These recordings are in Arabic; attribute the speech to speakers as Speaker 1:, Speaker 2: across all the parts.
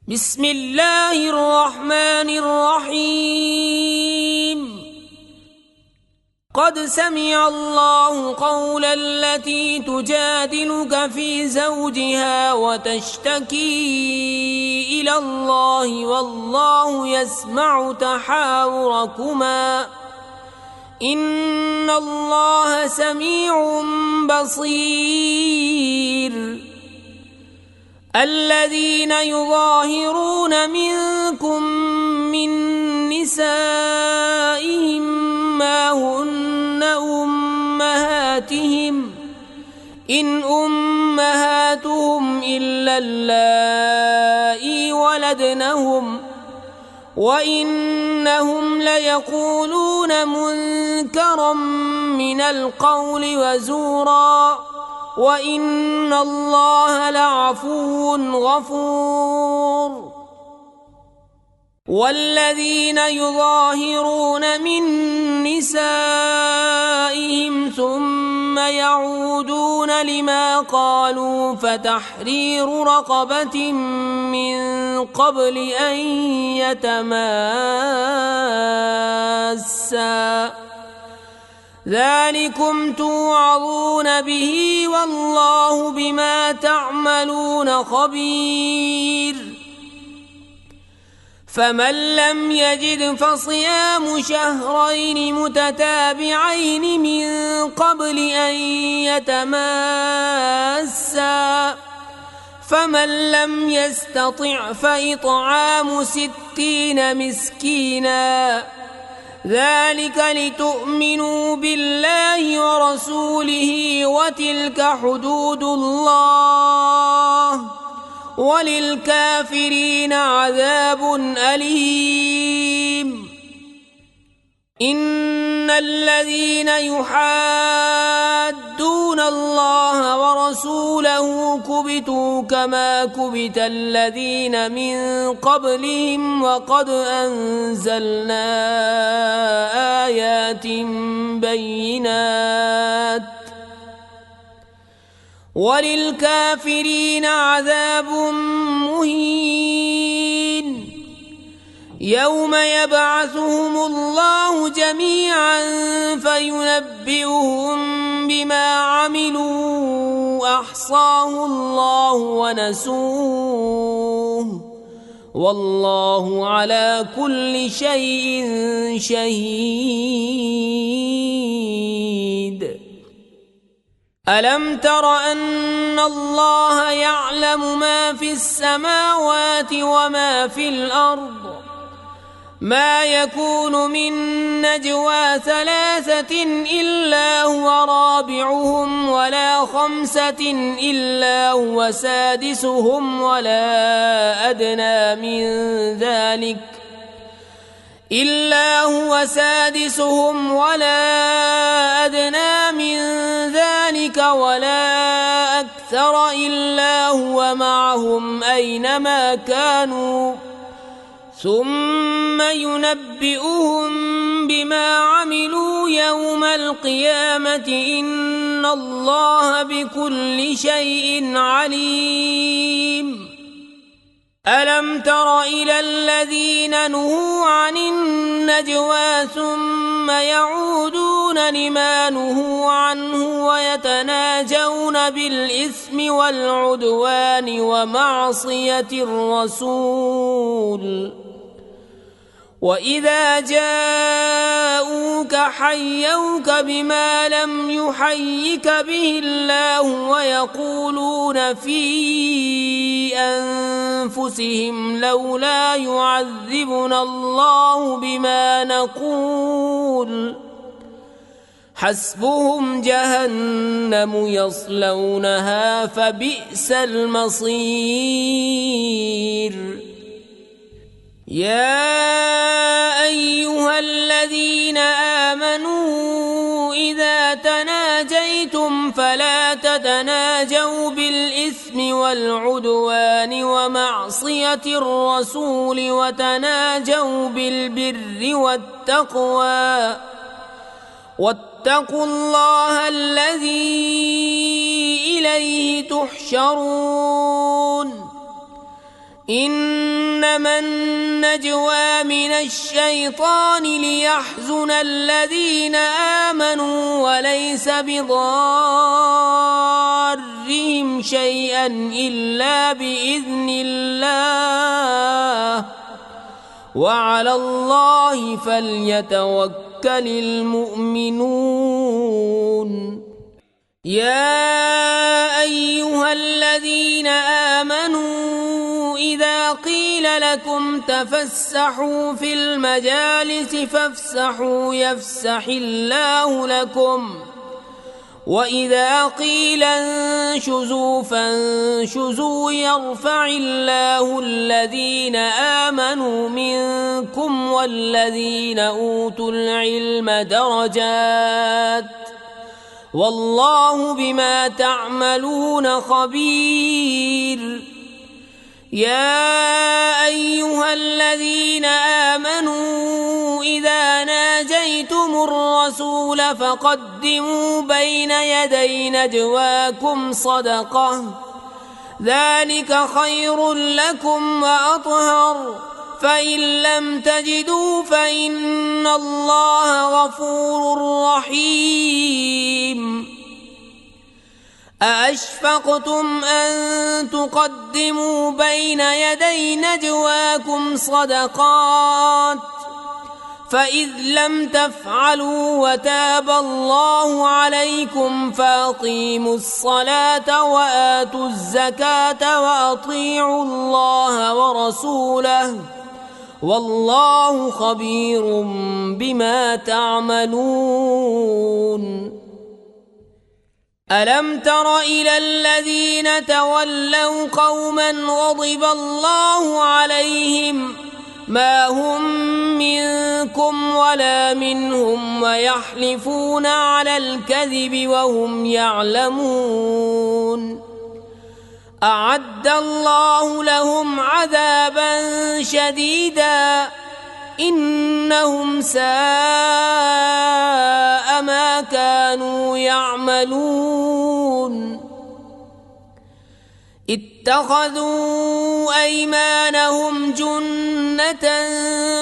Speaker 1: بسم الله الرحمن الرحيم. قد سمع الله قول التي تجادلك في زوجها وتشتكي إلى الله والله يسمع تحاوركما إن الله سميع بصير. الذين يظاهرون منكم من نسائهم ما هن أمهاتهم إن أمهاتهم إلا اللائي ولدنهم وإنهم ليقولون منكرا من القول وزورا وإن الله لعفو غفور. والذين يظاهرون من نسائهم ثم يعودون لما قالوا فتحرير رقبة من قبل أن يتماسا ذلكم توعظون به والله بما تعملون خبير. فمن لم يجد فصيام شهرين متتابعين من قبل أن يتماسا فمن لم يستطع فإطعام 60 مسكينا ذلك لتؤمنوا بالله ورسوله وتلك حدود الله وللكافرين عذاب أليم. إن الذين يحادون الله ورسوله كبتوا كما كبت الذين من قبلهم وقد أنزلنا آيات بينات وللكافرين عذاب مهين. يوم يبعثهم الله جميعا فينبئهم بما عملوا أحصاه الله ونسوه والله على كل شيء شهيد. ألم تر أن الله يعلم ما في السماوات وما في الأرض ما يكون من نجوى 3 إلا هو رابعهم ولا 5 إلا هو سادسهم ولا أدنى من ذلك ولا أكثر إلا هو معهم أينما كانوا ثم ينبئهم بما عملوا يوم القيامة إن الله بكل شيء عليم. ألم تر إلى الذين نهوا عن النجوى ثم يعودون لما نهوا عنه ويتناجون بالإثم والعدوان ومعصية الرسول وإذا جاءوك حيوك بما لم يحيك به الله ويقولون في أنفسهم لولا يعذبنا الله بما نقول حسبهم جهنم يصلونها فبئس المصير. يا أيها الذين آمنوا إذا تناجيتم فلا تتناجوا بالإثم والعدوان ومعصية الرسول وتناجوا بالبر والتقوى واتقوا الله الذي إليه تحشرون. إنما النجوى من الشيطان ليحزن الذين آمنوا وليس بضارهم شيئا إلا بإذن الله وعلى الله فليتوكل المؤمنون. يا أيها الذين آمنوا إذا قيل لكم تفسحوا في المجالس فافسحوا يفسح الله لكم وإذا قيل انشزوا فانشزوا يرفع الله الذين آمنوا منكم والذين أوتوا العلم درجات والله بما تعملون خبير. يا أيها الذين آمنوا إذا ناجيتم الرسول فقدموا بين يدي نجواكم صدقة ذلك خير لكم وأطهر فإن لم تجدوا فإن الله غفور رحيم. أأشفقتم أن تقدموا بين يدي نجواكم صدقات فإذ لم تفعلوا وتاب الله عليكم فأقيموا الصلاة وآتوا الزكاة وأطيعوا الله ورسوله والله خبير بما تعملون. ألم تر إلى الذين تولوا قوما غضب الله عليهم ما هم منكم ولا منهم ويحلفون على الكذب وهم يعلمون أعد الله لهم عذابا شديدا إنهم ساء ما كانوا يعملون. اتخذوا أيمانهم جنة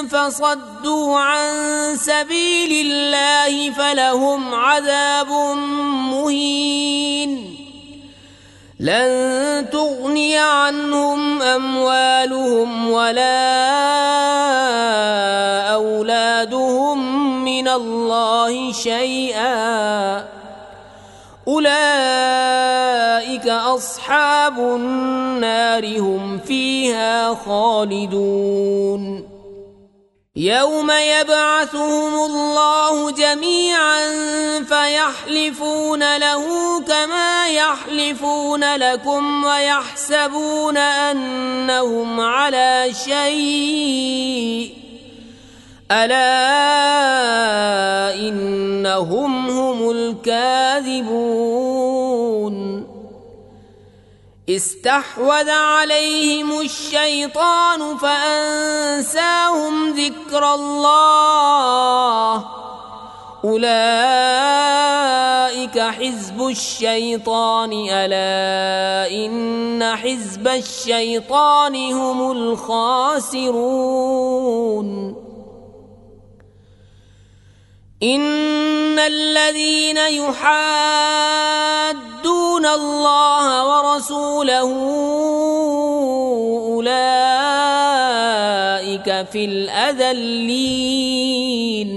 Speaker 1: فصدوا عن سبيل الله فلهم عذاب مهين لن تغني عنهم أموالهم ولا أولادهم من الله شيئا أولئك أصحاب النار هم فيها خالدون. يوم يبعثهم الله جميعا فيحلفون له كما يحلفون لكم ويحسبون أنهم على شيء ألا إنهم هم الكاذبون. استحوذ عليهم الشيطان فأنساهم ذكر الله أولئك حزب الشيطان ألا إن حزب الشيطان هم الخاسرون. إن الذين يحادون الله ورسوله أولئك في الأذلين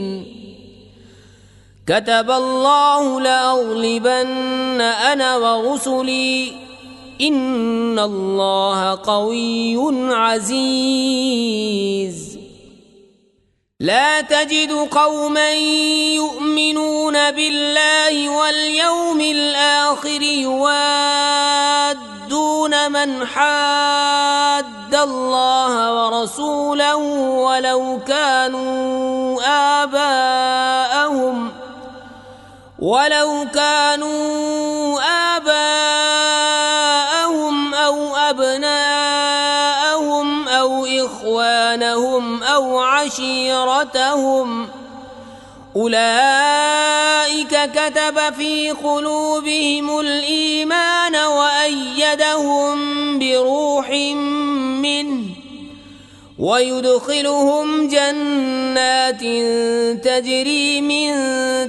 Speaker 1: كتب الله لأغلبن أنا ورسلي إن الله قوي عزيز. لا تجد قوما يؤمنون بالله واليوم الآخر يوادون من حاد الله ورسوله ولو كانوا آباءهم أو أبناءهم أو إخوانهم أو عشيرتهم أولئك كتب في قلوبهم الإيمان وأيدهم بروح منه ويدخلهم جنات تجري من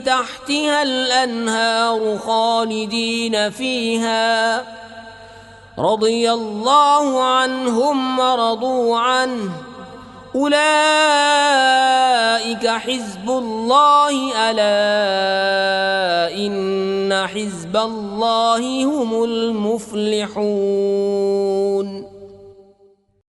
Speaker 1: تحتها الأنهار خالدين فيها رضي الله عنهم ورضوا عنه أولئك حزب الله ألا إن حزب الله هم المفلحون.